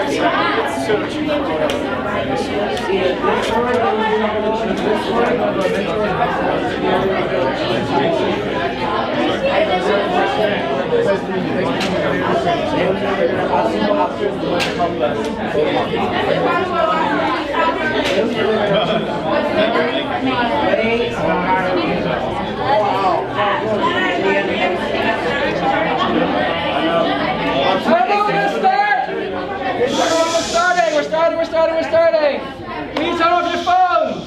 It's so cheap. We're starting. Please turn off your phones.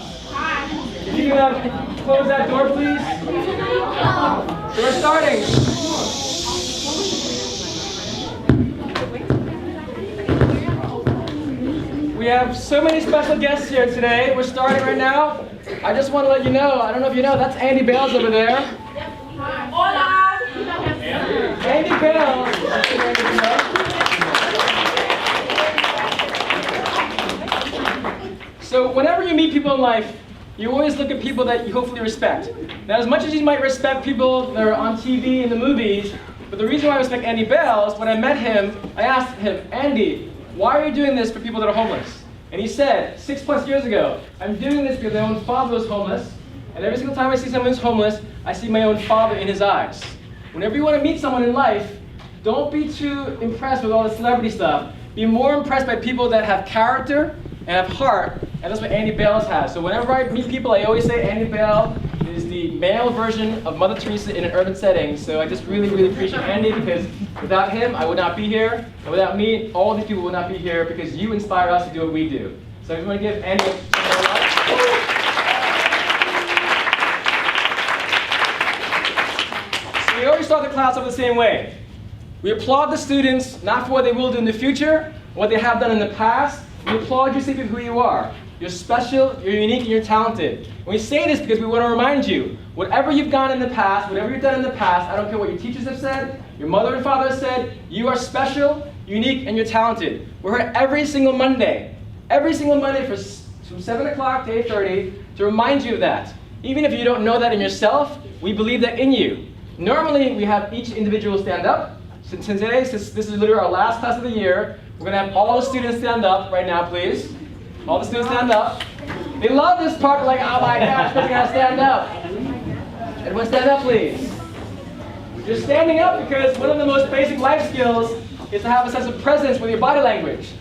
If you can close that door, please. So we're starting. We have so many special guests here today. We're starting right now. I just want to let you know, I don't know if you know, that's Andy Bales over there. Hola! Andy Bales. So whenever you meet people in life, you always look at people that you hopefully respect. Now, as much as you might respect people that are on TV and the movies, but the reason why I respect Andy Bales, when I met him, I asked him, Andy, why are you doing this for people that are homeless? And he said, 6+ years ago, I'm doing this because my own father was homeless, and every single time I see someone who's homeless, I see my own father in his eyes. Whenever you want to meet someone in life, don't be too impressed with all the celebrity stuff. Be more impressed by people that have character and have heart, and that's what Andy Bales has. So whenever I meet people, I always say Andy Bale is the male version of Mother Teresa in an urban setting. So I just really, really appreciate Andy, because without him, I would not be here. And without me, all these people would not be here, because you inspire us to do what we do. So I just want to give Andy a So we always start the class off the same way. We applaud the students, not for what they will do in the future, what they have done in the past. We applaud you simply for who you are. You're special, you're unique, and you're talented. And we say this because we want to remind you, whatever you've done in the past, whatever you've done in the past, I don't care what your teachers have said, your mother and father have said, you are special, unique, and you're talented. We're here every single Monday from 7 o'clock to 8:30 to remind you of that. Even if you don't know that in yourself, we believe that in you. Normally, we have each individual stand up. Since today, since this is literally our last class of the year, we're going to have all the students stand up right now, please. All the students stand up. They love this part, like, oh my gosh, they're going to stand up. Everyone stand up, please. You're standing up because one of the most basic life skills is to have a sense of presence with your body language.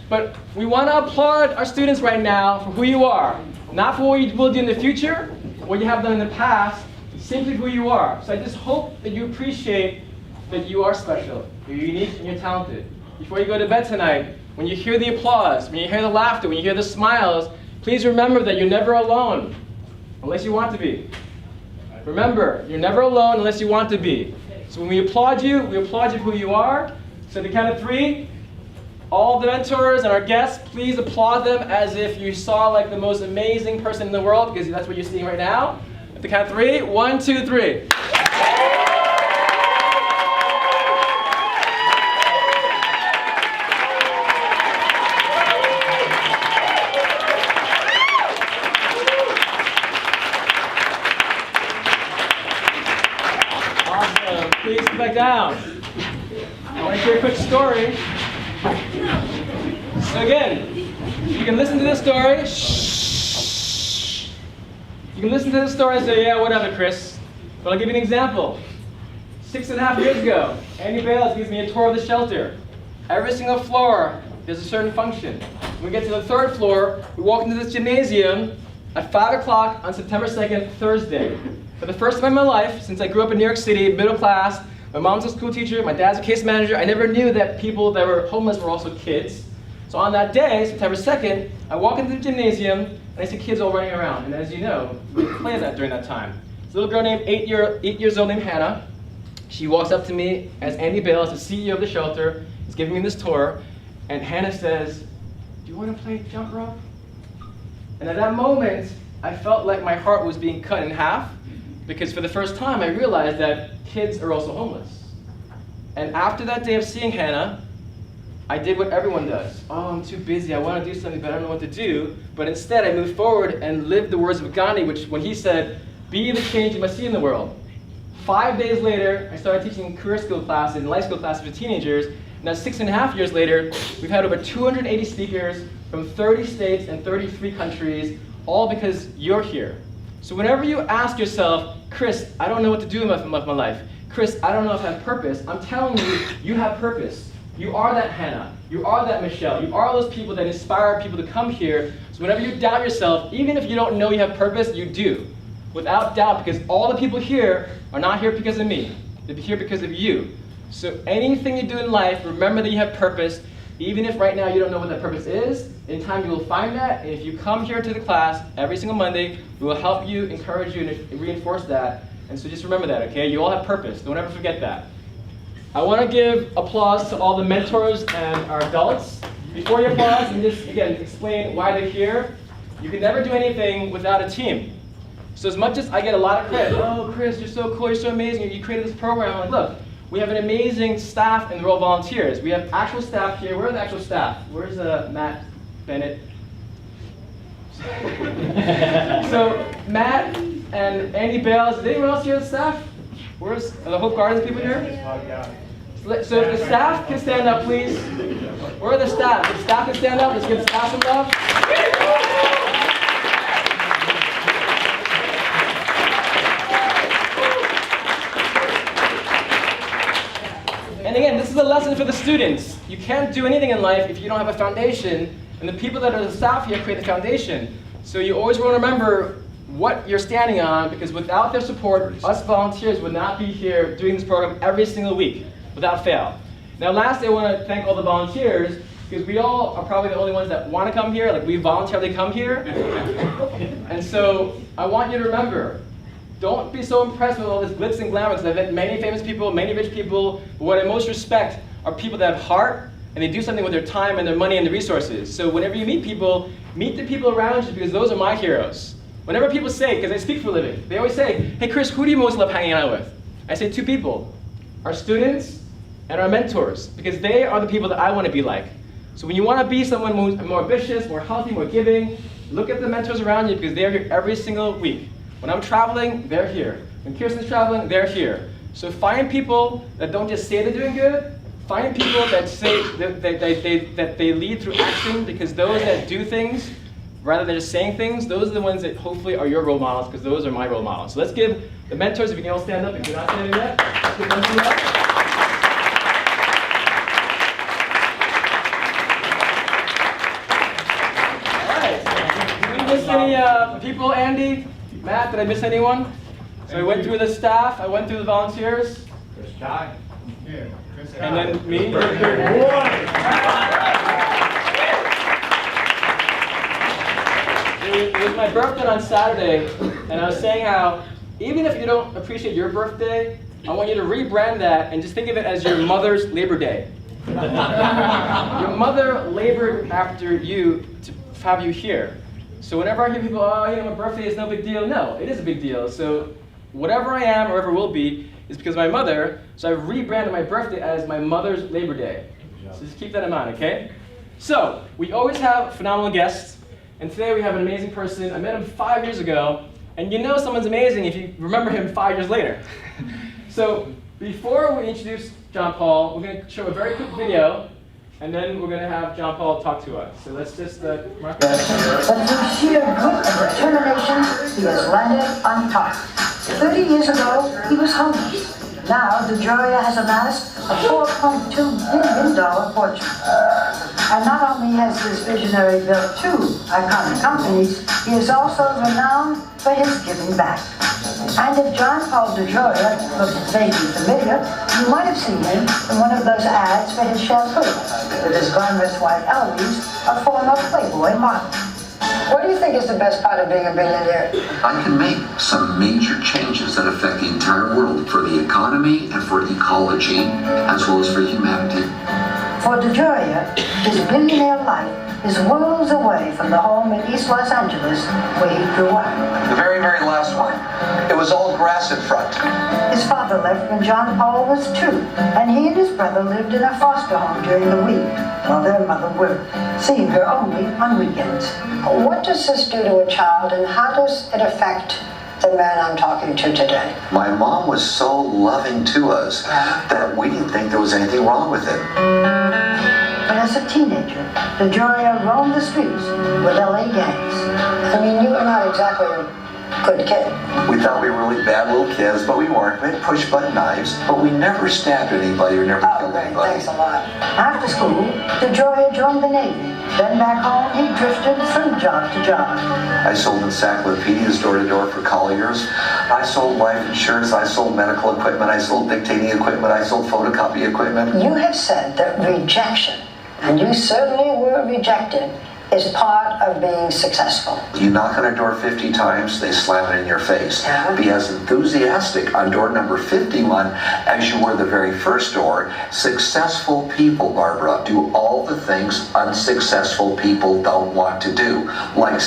But we want to applaud our students right now for who you are. Not for what you will do in the future, what you have done in the past, simply who you are. So I just hope that you appreciate that you are special, you're unique, and you're talented. Before you go to bed tonight, when you hear the applause, when you hear the laughter, when you hear the smiles, please remember that you're never alone, unless you want to be. Remember, you're never alone unless you want to be. So when we applaud you for who you are. So at the count of 3, all the mentors and our guests, please applaud them as if you saw like the most amazing person in the world, because that's what you're seeing right now. At the count of 3, 1, 2, 3. Please sit back down. I want to share a quick story. So again, you can listen to this story. Shh. You can listen to this story and say, yeah, whatever, Chris. But I'll give you an example. 6.5 years ago, Andy Bales gives me a tour of the shelter. Every single floor, there's a certain function. When we get to the 3rd floor, we walk into this gymnasium at 5 o'clock on September 2nd, Thursday. For the first time in my life, since I grew up in New York City, middle class, my mom's a school teacher, my dad's a case manager, I never knew that people that were homeless were also kids. So on that day, September 2nd, I walk into the gymnasium and I see kids all running around. And as you know, we play that during that time. This little girl named 8 years old named Hannah. She walks up to me as Andy Bales, the CEO of the shelter, is giving me this tour. And Hannah says, do you want to play jump rope? And at that moment, I felt like my heart was being cut in half. Because for the first time, I realized that kids are also homeless. And after that day of seeing Hannah, I did what everyone does. Oh, I'm too busy. I want to do something, but I don't know what to do. But instead, I moved forward and lived the words of Gandhi, which when he said, be the change you must see in the world. 5 days later, I started teaching career skill classes and life skill classes for teenagers. Now 6.5 years later, we've had over 280 speakers from 30 states and 33 countries, all because you're here. So whenever you ask yourself, Chris, I don't know what to do with my life. Chris, I don't know if I have purpose. I'm telling you, you have purpose. You are that Hannah. You are that Michelle. You are those people that inspire people to come here. So whenever you doubt yourself, even if you don't know you have purpose, you do. Without doubt, because all the people here are not here because of me. They're here because of you. So anything you do in life, remember that you have purpose. Even if right now you don't know what that purpose is, in time you will find that. And if you come here to the class every single Monday, we will help you, encourage you, and reinforce that. And so just remember that, okay? You all have purpose. Don't ever forget that. I want to give applause to all the mentors and our adults. Before you applause, and just, again, explain why they're here. You can never do anything without a team. So as much as I get a lot of credit, oh, Chris, you're so cool, you're so amazing, you created this program. I'm like, look, we have an amazing staff and they're all volunteers. We have actual staff here. Where are the actual staff? Where's Matt Bennett? So Matt and Andy Bales, is anyone else here on the staff? Are the Hope Gardens people here? So if the staff can stand up, please. Where are the staff? If the staff can stand up, let's give the staff some love. And again, this is a lesson for the students. You can't do anything in life if you don't have a foundation, and the people that are the staff here create the foundation. So you always want to remember what you're standing on, because without their support, us volunteers would not be here doing this program every single week, without fail. Now lastly, I want to thank all the volunteers, because we all are probably the only ones that want to come here, like we voluntarily come here. And so I want you to remember, don't be so impressed with all this glitz and glamour, because I've met many famous people, many rich people, but what I most respect are people that have heart, and they do something with their time and their money and their resources. So whenever you meet the people around you, because those are my heroes. Whenever people say, because I speak for a living, they always say, hey Chris, who do you most love hanging out with? I say 2 people, our students and our mentors, because they are the people that I want to be like. So when you want to be someone who's more ambitious, more healthy, more giving, look at the mentors around you, because they're here every single week. When I'm traveling, they're here. When Kirsten's traveling, they're here. So find people that don't just say they're doing good, find people that say that they lead through action, because those that do things, rather than just saying things, those are the ones that hopefully are your role models, because those are my role models. So let's give the mentors, if you can all stand up, if you're not standing yet, let's give them some up. All right. Did we miss any people, Andy? Matt, did I miss anyone? So I went through the staff, I went through the volunteers. Chris Ty. Here. Chris And then me. It was my birthday on Saturday, and I was saying how even if you don't appreciate your birthday, I want you to rebrand that and just think of it as your mother's Labor Day. Your mother labored after you to have you here. So whenever I hear people, oh, you know, my birthday is no big deal, no, it is a big deal. So whatever I am or ever will be is because of my mother, so I've rebranded my birthday as my mother's Labor Day. So just keep that in mind, okay? So we always have phenomenal guests, and today we have an amazing person. I met him 5 years ago, and you know someone's amazing if you remember him 5 years later. So before we introduce John Paul, we're going to show a very quick video, and then we're going to have John Paul talk to us. So let's just mark But through sheer grit and determination, he has landed on top. 30 years ago, he was homeless. Now, DeJoria has amassed a $4.2 billion fortune. And not only has this visionary built 2 iconic companies, he is also renowned for his giving back. And if John Paul DeJoria looks vaguely familiar, you might have seen him in one of those ads for his shampoo, with his glamorous wife Eloise, a former Playboy model. What do you think is the best part of being a billionaire? I can make some major changes that affect the entire world, for the economy and for ecology, as well as for humanity. For DeJoria, his billionaire life is worlds away from the home in East Los Angeles where he grew up. The very, very last one. It was all grass in front. His father left when John Paul was 2, and he and his brother lived in a foster home during the week, while their mother worked, seeing her only on weekends. What does this do to a child, and how does it affect the man I'm talking to today. My mom was so loving to us that we didn't think there was anything wrong with it. But as a teenager, DeJoria roamed the streets with LA gangs. I mean, you were not exactly a good kid. We thought we were really bad little kids, but we weren't. We had push-button knives, but we never stabbed anybody or never killed Great, anybody. thanks a lot. After school, DeJoria joined the Navy. Then back home, he drifted from job to job. I sold encyclopedias door to door for colliers. I sold life insurance. I sold medical equipment. I sold dictating equipment. I sold photocopy equipment. You have said that rejection, and you certainly were rejected, is part of being successful. You knock on a door 50 times, they slam it in your face. Yeah. Be as enthusiastic on door number 51 as you were the very first door. Successful people, Barbara, do all the things unsuccessful people don't want to do. Like...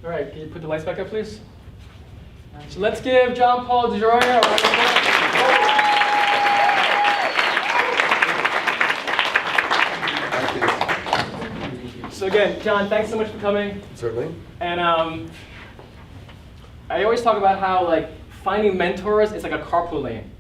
All right, can you put the lights back up, please? So let's give John Paul DeJoria a round of applause. So again, John, thanks so much for coming. Certainly. And I always talk about how like finding mentors is like a carpool lane.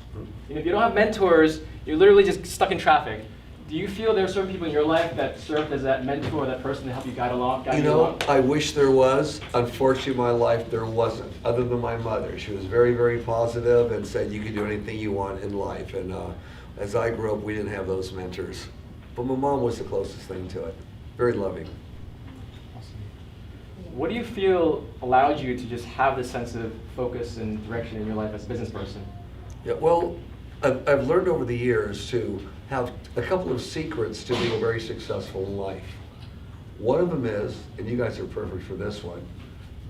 And if you don't have mentors, you're literally just stuck in traffic. Do you feel there are certain people in your life that served as that mentor, that person to help you guide along? You know, I wish there was. Unfortunately, in my life, there wasn't, other than my mother. She was very, very positive and said you can do anything you want in life. And as I grew up, we didn't have those mentors. But my mom was the closest thing to it. Very loving. What do you feel allowed you to just have this sense of focus and direction in your life as a business person? Yeah, well, I've learned over the years to have a couple of secrets to being very successful in life. One of them is, and you guys are perfect for this one,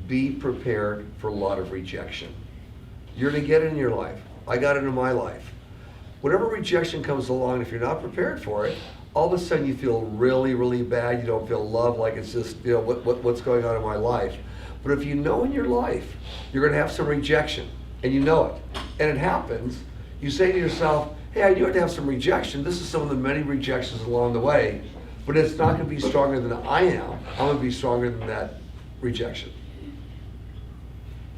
be prepared for a lot of rejection. You're gonna get it in your life. I got it in my life. Whenever rejection comes along, if you're not prepared for it, all of a sudden you feel really, really bad. You don't feel love, like it's just, you know, what's going on in my life. But if you know in your life, you're gonna have some rejection, and you know it, and it happens, you say to yourself, hey, I knew I'd have some rejection. This is some of the many rejections along the way, but it's not gonna be stronger than I am. I'm gonna be stronger than that rejection.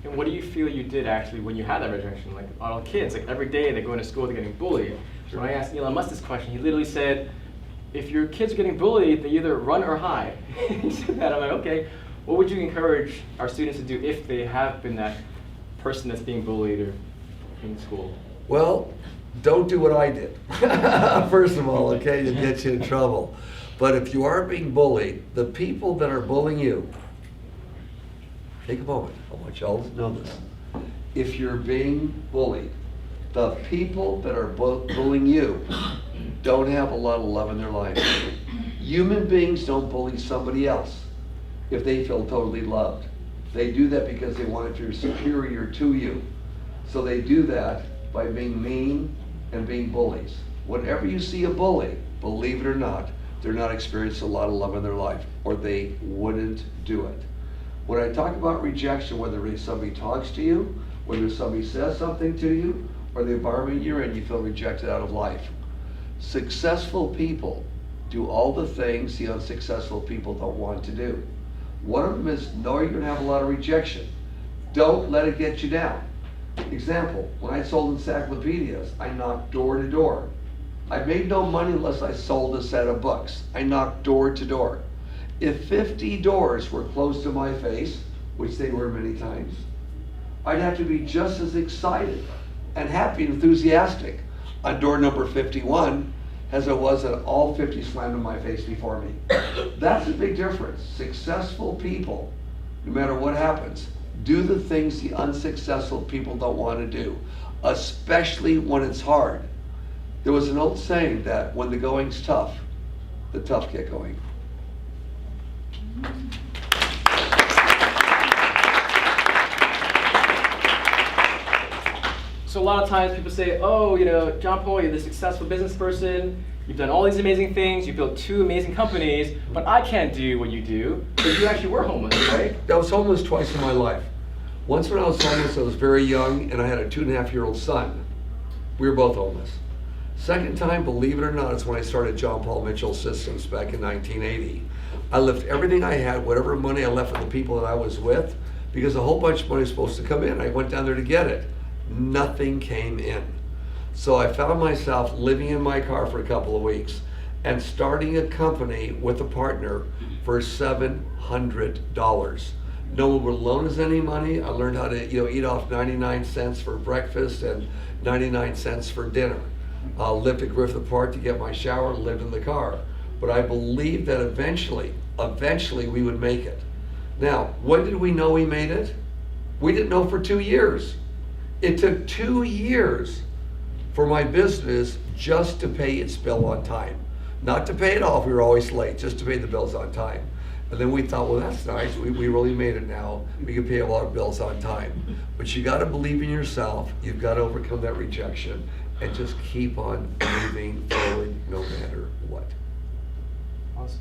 And what do you feel you did actually when you had that rejection? Like all kids, like every day they're going to school, they're getting bullied. When I asked Elon Musk this question, he literally said, if your kids are getting bullied, they either run or hide. He said that. I'm like, okay, what would you encourage our students to do if they have been that person that's being bullied or in school? Well, don't do what I did. First of all, okay, to get you in trouble. But if you are being bullied, the people that are bullying you, take a moment. I want y'all to know this. If you're being bullied, the people that are bullying you don't have a lot of love in their life. Human beings don't bully somebody else if they feel totally loved. They do that because they want to feel superior to you. So they do that by being mean and being bullies. Whenever you see a bully, believe it or not, they're not experiencing a lot of love in their life, or they wouldn't do it. When I talk about rejection, whether somebody talks to you, whether somebody says something to you, or the environment you're in, you feel rejected out of life. Successful people do all the things the unsuccessful people don't want to do. One of them is know you're gonna have a lot of rejection. Don't let it get you down. Example, when I sold encyclopedias, I knocked door to door. I made no money unless I sold a set of books. I knocked door to door. If 50 doors were closed to my face, which they were many times, I'd have to be just as excited and happy and enthusiastic on door number 51 as it was at all 50 slammed in my face before me. That's a big difference. Successful people, no matter what happens, do the things the unsuccessful people don't want to do, especially when it's hard. There was an old saying that when the going's tough, the tough get going. So a lot of times people say, oh, you know, John Paul, you're the successful business person. You've done all these amazing things. You built 2 amazing companies, but I can't do what you do. But you actually were homeless, right? I was homeless twice in my life. Once when I was homeless, I was very young, and I had a 2.5-year-old son. We were both homeless. Second time, believe it or not, is when I started John Paul Mitchell Systems back in 1980. I left everything I had, whatever money I left with the people that I was with, because a whole bunch of money was supposed to come in. I went down there to get it. Nothing came in. So I found myself living in my car for a couple of weeks and starting a company with a partner for $700. No one would loan us any money. I learned how to eat off 99 cents for breakfast and 99 cents for dinner. Lived at Griffith Park to get my shower, lived in the car. But I believed that eventually we would make it. Now, when did we know we made it? We didn't know for 2 years. It took 2 years for my business just to pay its bill on time. Not to pay it off, we were always late, just to pay the bills on time. And then we thought, well, that's nice, we really made it now. We can pay a lot of bills on time. But you gotta believe in yourself, you've gotta overcome that rejection, and just keep on moving forward no matter what. Awesome.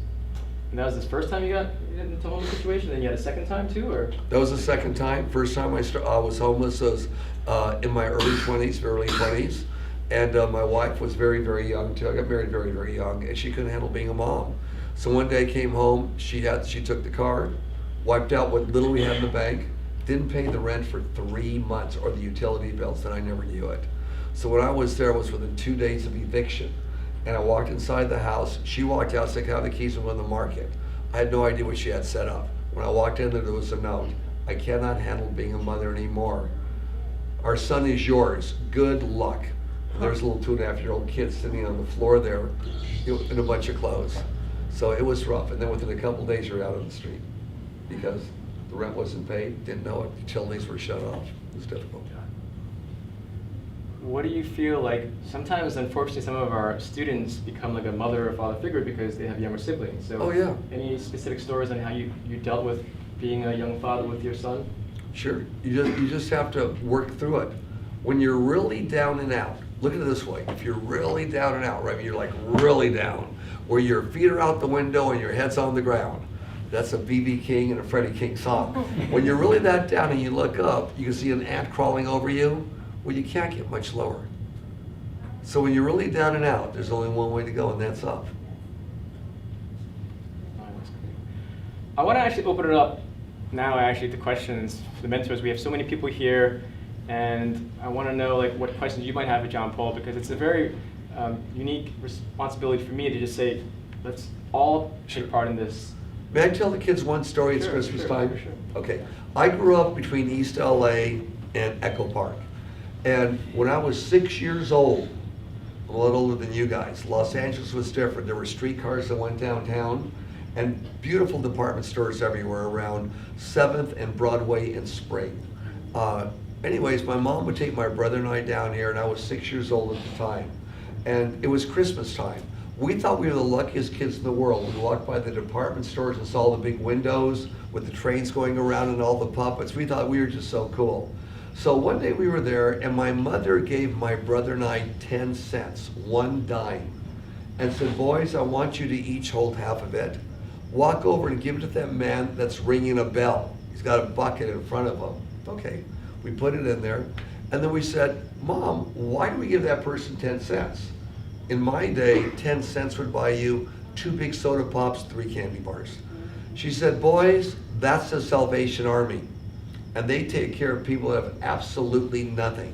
And that was the first time you got into a homeless situation, then you had a second time too, or? That was the second time. First time I was homeless was in my early 20s. And my wife was very, very young too. I got married very, very young, and she couldn't handle being a mom. So one day I came home, she took the card, wiped out what little we had in the bank, didn't pay the rent for 3 months or the utility bills, and I never knew it. So when I was there, I was within 2 days of eviction. And I walked inside the house, she walked out, said, "Can I have the keys and go to the market?" I had no idea what she had set up. When I walked in there was a note. "I cannot handle being a mother anymore. Our son is yours. Good luck." And there's a little 2.5-year-old kid sitting on the floor there in a bunch of clothes. So it was rough. And then within a couple days, you're out on the street because the rent wasn't paid, didn't know it, utilities were shut off. It was difficult. What do you feel like, sometimes unfortunately some of our students become like a mother or father figure because they have younger siblings. So Oh, yeah. Any specific stories on how you dealt with being a young father with your son? Sure, you just have to work through it. When you're really down and out, look at it this way, if you're really down and out, right, you're like really down, where your feet are out the window and your head's on the ground. That's a B.B. King and a Freddie King song. When you're really that down and you look up, you can see an ant crawling over you. Well, you can't get much lower. So when you're really down and out, there's only one way to go, and that's up. I want to actually open it up now actually to questions for the mentors. We have so many people here, and I want to know like what questions you might have for John Paul, because it's a very unique responsibility for me to just say, let's all take part in this. May I tell the kids one story? It's Christmas time? Sure. Okay. I grew up between East LA and Echo Park. And when I was 6 years old, I'm a little older than you guys, Los Angeles was different. There were streetcars that went downtown and beautiful department stores everywhere around 7th and Broadway and Spring. Anyways, my mom would take my brother and I down here, and I was 6 years old at the time. And it was Christmas time. We thought we were the luckiest kids in the world. We walked by the department stores and saw the big windows with the trains going around and all the puppets. We thought we were just so cool. So one day we were there, and my mother gave my brother and I 10 cents, 1 dime, and said, "Boys, I want you to each hold half of it. Walk over and give it to that man that's ringing a bell. He's got a bucket in front of him." Okay, we put it in there, and then we said, "Mom, why do we give that person 10 cents? In my day, 10 cents would buy you 2 big soda pops, 3 candy bars." She said, "Boys, that's the Salvation Army. And they take care of people that have absolutely nothing."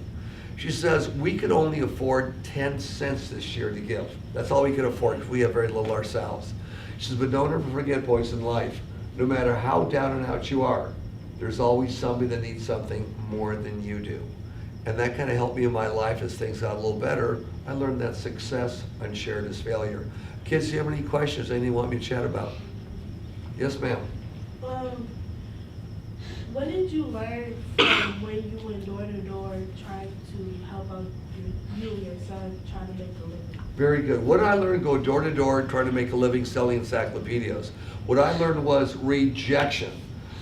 She says, "We could only afford 10 cents this year to give. That's all we could afford because we have very little ourselves." She says, "But don't ever forget, boys, in life, no matter how down and out you are, there's always somebody that needs something more than you do." And that kind of helped me in my life as things got a little better. I learned that success unshared is failure. Kids, do you have any questions, anything you want me to chat about? Yes, ma'am. What did you learn from when you went door to door trying to help out you and your son trying to make a living? Very good. What I learned, go door to door trying to make a living selling encyclopedias. What I learned was rejection.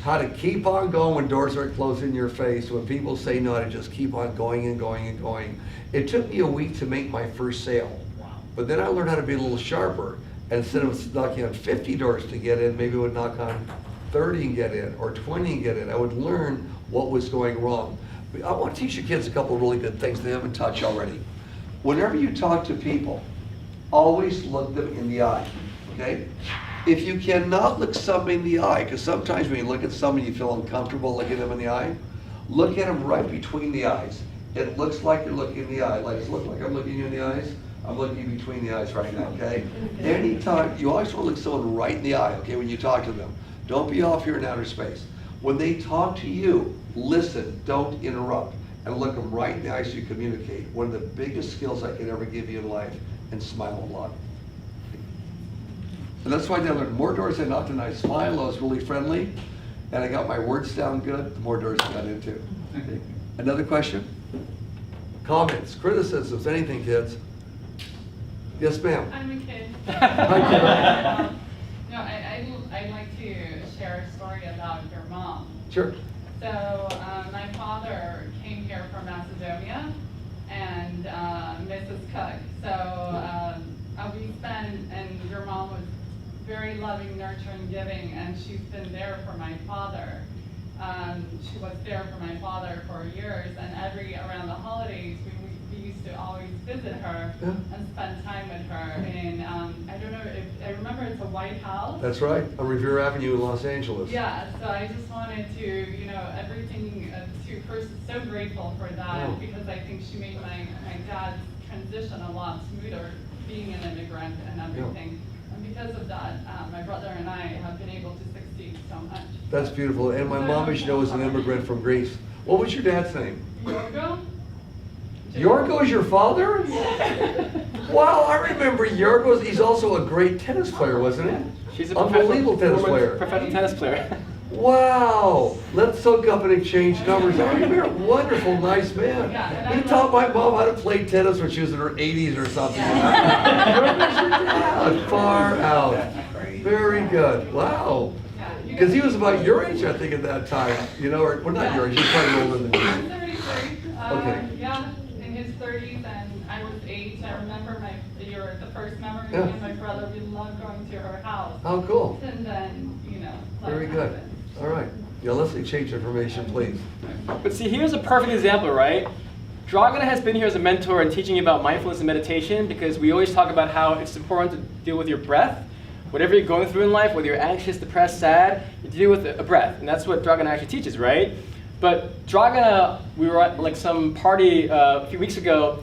How to keep on going when doors are closed in your face. When people say no, to just keep on going and going and going. It took me a week to make my first sale. But then I learned how to be a little sharper. And instead of knocking on 50 doors to get in, maybe I would knock on 30 and get in, or 20 and get in. I would learn what was going wrong. I want to teach you kids a couple of really good things they haven't touched already. Whenever you talk to people, always look them in the eye, okay? If you cannot look somebody in the eye, because sometimes when you look at somebody you feel uncomfortable looking them in the eye, look at them right between the eyes. It looks like you're looking in the eye. Like, does it look like I'm looking you in the eyes? I'm looking you between the eyes right now, okay? Anytime, you always want to look someone right in the eye, okay, when you talk to them. Don't be off here in outer space. When they talk to you, listen, don't interrupt, and look them right in the eyes so you communicate. One of the biggest skills I could ever give you in life, and smile a lot. And that's why I learned more doors I knocked and I smiled, I was really friendly, and I got my words down good, the more doors I got into. Okay. Another question? Comments, criticisms, anything, kids? Yes, ma'am. I'm a kid. Hi, No, I'd like to share a story about your mom. Sure. So my father came here from Macedonia, and Mrs. Cook. So we spent, and your mom was very loving, nurturing, giving, and she's been there for my father. She was there for my father for years, and around the holidays, we used to always visit her and spend time with her. And I don't know if I remember, it's a White House. That's right, on Revere Avenue in Los Angeles. Yeah, so I just wanted to, everything to first, so grateful for that, because I think she made my dad's transition a lot smoother, being an immigrant and everything. And because of that, my brother and I have been able to succeed so much. That's beautiful. And my mom, as you know, was an immigrant from Greece. What was your dad's name? Yorgo? Yorgo is your father? Wow, I remember Yorgo. He's also a great tennis player, wasn't he? She's a unbelievable tennis former player. Professional tennis player. Wow. Let's hook up and exchange numbers. I remember, wonderful, nice man. Yeah, He taught my mom how to play tennis when she was in her 80s or something. Yeah. Far out. Very good. Wow. Because he was about your age, I think, at that time. Or well, not your age. He's probably older than you. I'm 33. Okay. Yeah, in his 30s, and I was 8. I remember the first memory, Yeah. me and my brother, we loved going to her house. How cool. And then, life Very good. happened. All right. Yeah, let's exchange information, please. But see, here's a perfect example, right? Dragana has been here as a mentor and teaching you about mindfulness and meditation, because we always talk about how it's important to deal with your breath. Whatever you're going through in life, whether you're anxious, depressed, sad, you deal with a breath. And that's what Dragana actually teaches, right? But Dragana, we were at like some party a few weeks ago,